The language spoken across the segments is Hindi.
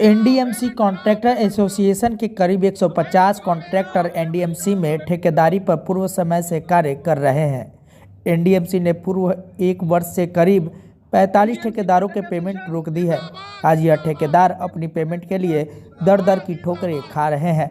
एनडीएमसी कॉन्ट्रैक्टर एसोसिएशन के करीब 150 कॉन्ट्रैक्टर एनडीएमसी में ठेकेदारी पर पूर्व समय से कार्य कर रहे हैं। एनडीएमसी ने पूर्व एक वर्ष से करीब 45 ठेकेदारों के पेमेंट रोक दी है। आज यह ठेकेदार अपनी पेमेंट के लिए दर दर की ठोकरें खा रहे हैं।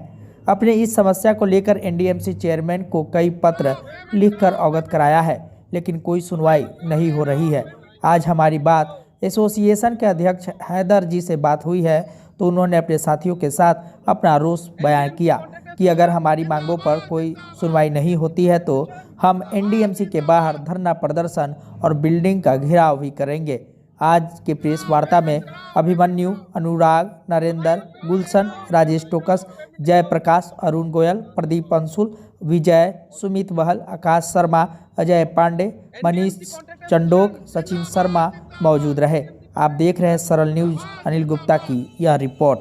अपनी इस समस्या को लेकर एनडीएमसी चेयरमैन को कई पत्र लिखकर अवगत कराया है, लेकिन कोई सुनवाई नहीं हो रही है। आज हमारी बात एसोसिएशन के अध्यक्ष हैदर जी से बात हुई है, तो उन्होंने अपने साथियों के साथ अपना रोष बयान किया कि अगर हमारी मांगों पर कोई सुनवाई नहीं होती है तो हम एनडीएमसी के बाहर धरना प्रदर्शन और बिल्डिंग का घेराव भी करेंगे। आज के प्रेस वार्ता में अभिमन्यु, अनुराग, नरेंद्र, गुलशन, राजेश टोकस, जयप्रकाश, अरुण गोयल, प्रदीप अंशुल, विजय, सुमित बहल, आकाश शर्मा, अजय पांडे, मनीष चंडोक, सचिन शर्मा मौजूद रहे। आप देख रहे हैं सरल न्यूज। अनिल गुप्ता की यह रिपोर्ट।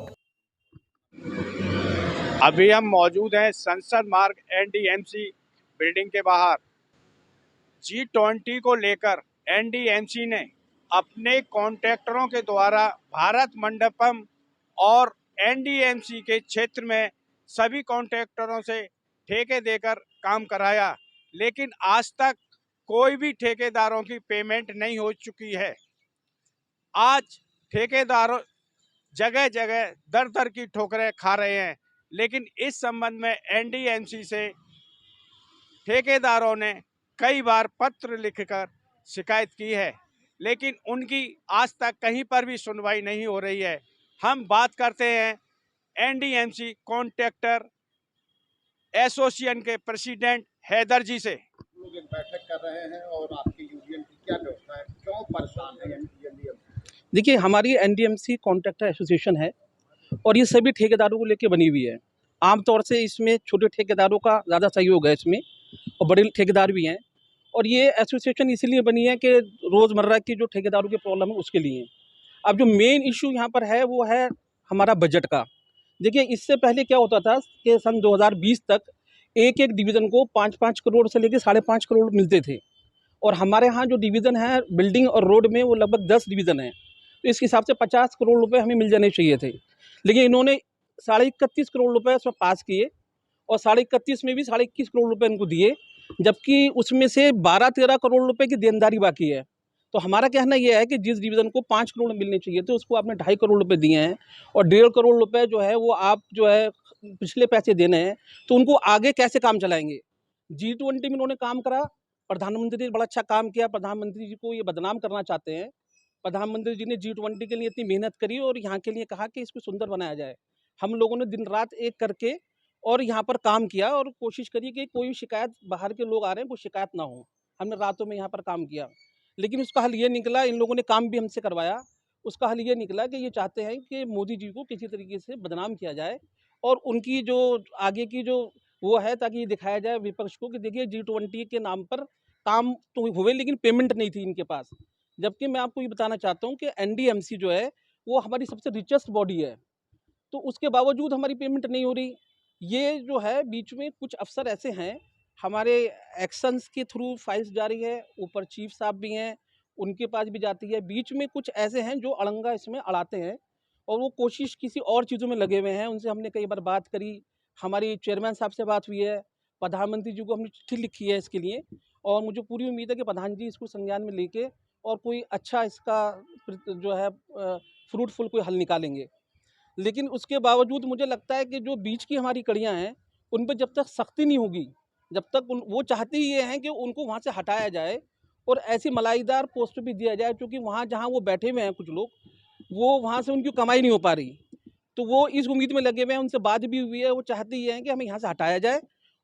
अभी हम मौजूद हैं संसद मार्ग एनडीएमसी बिल्डिंग के बाहर। G20 को लेकर एनडीएमसी ने अपने कॉन्ट्रैक्टरों के द्वारा भारत मंडपम और एनडीएमसी के क्षेत्र में सभी कॉन्ट्रैक्टरों से ठेके देकर काम कराया, लेकिन आज तक कोई भी ठेकेदारों की पेमेंट नहीं हो चुकी है। आज ठेकेदारों जगह जगह दर दर की ठोकरें खा रहे हैं, लेकिन इस संबंध में एनडीएमसी से ठेकेदारों ने कई बार पत्र लिखकर शिकायत की है, लेकिन उनकी आज तक कहीं पर भी सुनवाई नहीं हो रही है। हम बात करते हैं एनडीएमसी कॉन्ट्रैक्टर एसोसिएशन के प्रेसिडेंट हैदर जी से। लोग एक बैठक कर रहे हैं और आपकी यूनियन की क्या व्यवस्था है, क्यों परेशान है एनडीएमसी? देखिए, हमारी एनडीएमसी कॉन्ट्रैक्टर एसोसिएशन है और ये सभी ठेकेदारों को लेकर बनी हुई है। आमतौर से इसमें छोटे ठेकेदारों का ज़्यादा सहयोग है इसमें, और बड़े ठेकेदार भी हैं। और ये एसोसिएशन इसलिए बनी है कि रोज़मर्रा की जो ठेकेदारों की प्रॉब्लम है उसके लिए। अब जो मेन इशू यहाँ पर है वो है हमारा बजट का। देखिए, इससे पहले क्या होता था कि सन 2020 तक एक एक डिवीज़न को 5-5 करोड़ से लेकर 5.5 करोड़ मिलते थे, और हमारे यहाँ जो डिवीज़न है बिल्डिंग और रोड में वो लगभग 10 डिवीज़न है, तो इस हिसाब से 50 करोड़ रुपए हमें मिल जाने चाहिए थे। लेकिन इन्होंने 31.5 करोड़ रुपए उसमें पास किए, और 31.5 में भी 21.5 करोड़ रुपए इनको दिए, जबकि उसमें से 12-13 करोड़ रुपए की देनदारी बाकी है। तो हमारा कहना यह है कि जिस डिवीज़न को 5 करोड़ मिलने चाहिए थे उसको आपने 2.5 करोड़ रुपए दिए हैं, और 1.5 करोड़ रुपए जो है वो आप जो है पिछले पैसे देने हैं, तो उनको आगे कैसे काम चलाएंगे? G20 में उन्होंने काम करा, प्रधानमंत्री ने बड़ा अच्छा काम किया। प्रधानमंत्री जी को ये बदनाम करना चाहते हैं। प्रधानमंत्री जी ने G20 के लिए इतनी मेहनत करी और यहाँ के लिए कहा कि इसको सुंदर बनाया जाए। हम लोगों ने दिन रात एक करके और यहाँ पर काम किया और कोशिश करी कि कोई शिकायत, बाहर के लोग आ रहे हैं कोई शिकायत ना हो। हमने रातों में यहाँ पर काम किया, लेकिन उसका हल ये निकला, इन लोगों ने काम भी हमसे करवाया, उसका हल ये निकला कि ये चाहते हैं कि मोदी जी को किसी तरीके से बदनाम किया जाए, और उनकी जो आगे की जो वो है, ताकि ये दिखाया जाए विपक्ष को कि देखिए G20 के नाम पर काम तो हुए लेकिन पेमेंट नहीं थी इनके पास। जबकि मैं आपको ये बताना चाहता हूँ कि एनडीएमसी जो है वो हमारी सबसे रिचेस्ट बॉडी है, तो उसके बावजूद हमारी पेमेंट नहीं हो रही। ये जो है बीच में कुछ अफसर ऐसे हैं, हमारे एक्शंस के थ्रू फाइल्स जारी है, ऊपर चीफ साहब भी हैं, उनके पास भी जाती है। बीच में कुछ ऐसे हैं जो अड़ंगा इसमें अड़ाते हैं, और वो कोशिश किसी और चीज़ों में लगे हुए हैं। उनसे हमने कई बार बात करी, हमारी चेयरमैन साहब से बात हुई है, प्रधानमंत्री जी को हमने चिट्ठी लिखी है इसके लिए, और मुझे पूरी उम्मीद है कि प्रधान जी इसको संज्ञान में लेके और कोई अच्छा इसका जो है फ्रूटफुल कोई हल निकालेंगे। लेकिन उसके बावजूद मुझे लगता है कि जो बीच की हमारी कड़ियाँ हैं उन पर जब तक सख्ती नहीं होगी, जब तक वो चाहते ही ये हैं कि उनको वहाँ से हटाया जाए और ऐसी मलाईदार पोस्ट भी दिया जाए, क्योंकि वहाँ जहाँ वो बैठे हुए हैं कुछ लोग, वो वहाँ से उनकी कमाई नहीं हो पा रही, तो वो इस उम्मीद में लगे हुए हैं। उनसे बात भी हुई है, वो चाहते ही हैं कि हमें यहाँ से हटाया जाए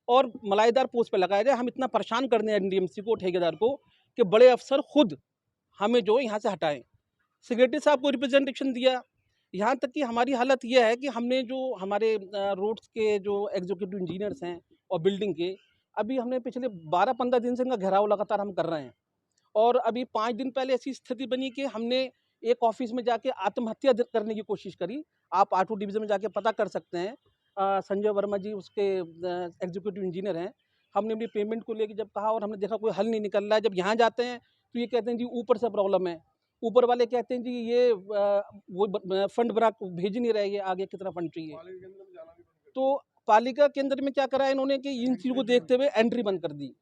और मलाईदार पोस्ट पर लगाया जाए। हम इतना परेशान करने हैं एनडीएमसी को, ठेकेदार को, कि बड़े अफसर खुद हमें जो यहाँ से हटाएं। सेक्रेटरी साहब को रिप्रेजेंटेशन दिया, यहाँ तक कि हमारी हालत यह है कि हमने जो हमारे रोड्स के जो एग्जीक्यूटिव इंजीनियर्स हैं और बिल्डिंग के, अभी हमने पिछले 12-15 दिन से इनका घेराव लगातार हम कर रहे हैं, और अभी 5 दिन पहले ऐसी स्थिति बनी कि हमने एक ऑफिस में जाके आत्महत्या करने की कोशिश करी। आप R2 डिवीज़न में जाके पता कर सकते हैं। संजय वर्मा जी उसके एग्जीक्यूटिव इंजीनियर हैं। हमने अपनी पेमेंट को लेकर जब कहा और हमने देखा कोई हल नहीं निकल रहा है, जब यहाँ जाते हैं तो ये कहते हैं जी ऊपर से प्रॉब्लम है। ऊपर वाले कहते हैं जी ये वो फंड बना भेज ही नहीं रहे, ये आगे कितना फंड चाहिए। तो पालिका केंद्र में क्या करा इन्होंने कि इन चीज़ों को देखते हुए एंट्री बंद कर दी।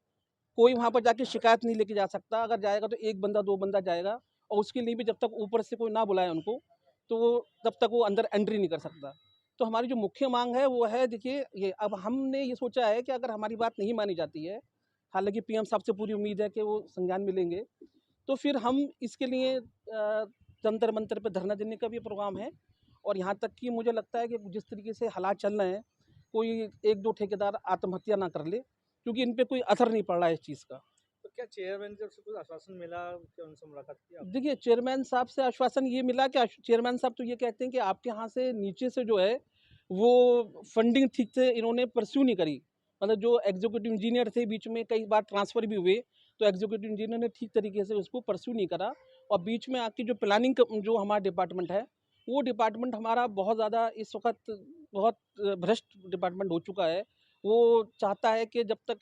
कोई वहाँ पर जाके शिकायत नहीं लेके जा सकता, अगर जाएगा तो एक बंदा दो बंदा जाएगा, और उसके लिए भी जब तक ऊपर से कोई ना बुलाए उनको, तो तब तक वो अंदर एंट्री नहीं कर सकता। तो हमारी जो मुख्य मांग है वो है, देखिए ये अब हमने ये सोचा है कि अगर हमारी बात नहीं मानी जाती है, हालांकि पीएम साहब से पूरी उम्मीद है कि वो संज्ञान में लेंगे, तो फिर हम इसके लिए जंतर मंतर पे धरना देने का भी प्रोग्राम है। और यहाँ तक कि मुझे लगता है कि जिस तरीके से हालात चल रहे हैं, कोई एक दो ठेकेदार आत्महत्या ना कर ले, क्योंकि इन पे कोई असर नहीं पड़ रहा है इस चीज़ का। तो क्या चेयरमैन से कुछ आश्वासन मिला, क्या उनसे मुलाकात की आपने? देखिए चेयरमैन साहब से आश्वासन ये मिला कि चेयरमैन साहब तो ये कहते हैं कि आपके यहाँ से नीचे से जो है वो फंडिंग ठीक से इन्होंने परस्यू नहीं करी। मतलब जो एग्जीक्यूटिव इंजीनियर थे, बीच में कई बार ट्रांसफ़र भी हुए, तो एग्जीक्यूटिव इंजीनियर ने ठीक तरीके से उसको परस्यू नहीं करा। और बीच में आके जो प्लानिंग जो हमारा डिपार्टमेंट है, वो डिपार्टमेंट हमारा बहुत ज़्यादा इस वक्त बहुत भ्रष्ट डिपार्टमेंट हो चुका है। वो चाहता है कि जब तक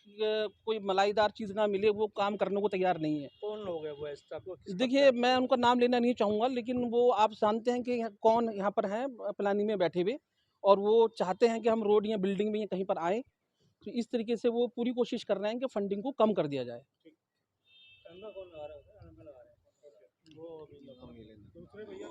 कोई मलाईदार चीज़ ना मिले वो काम करने को तैयार नहीं है। कौन लोग हैं वो ऐसा, आपको किस पद पे देखिए है? मैं उनका नाम लेना नहीं चाहूँगा, लेकिन वो आप जानते हैं कि कौन यहाँ पर हैं प्लानिंग में बैठे हुए, और वो चाहते हैं कि हम रोड या बिल्डिंग में या कहीं पर आएँ। तो इस तरीके से वो पूरी कोशिश कर रहे हैं कि फंडिंग को कम कर दिया जाए। चंदा कौन लगा रहा है उसे? लगा रहे हैं वो अभी दूसरे भैया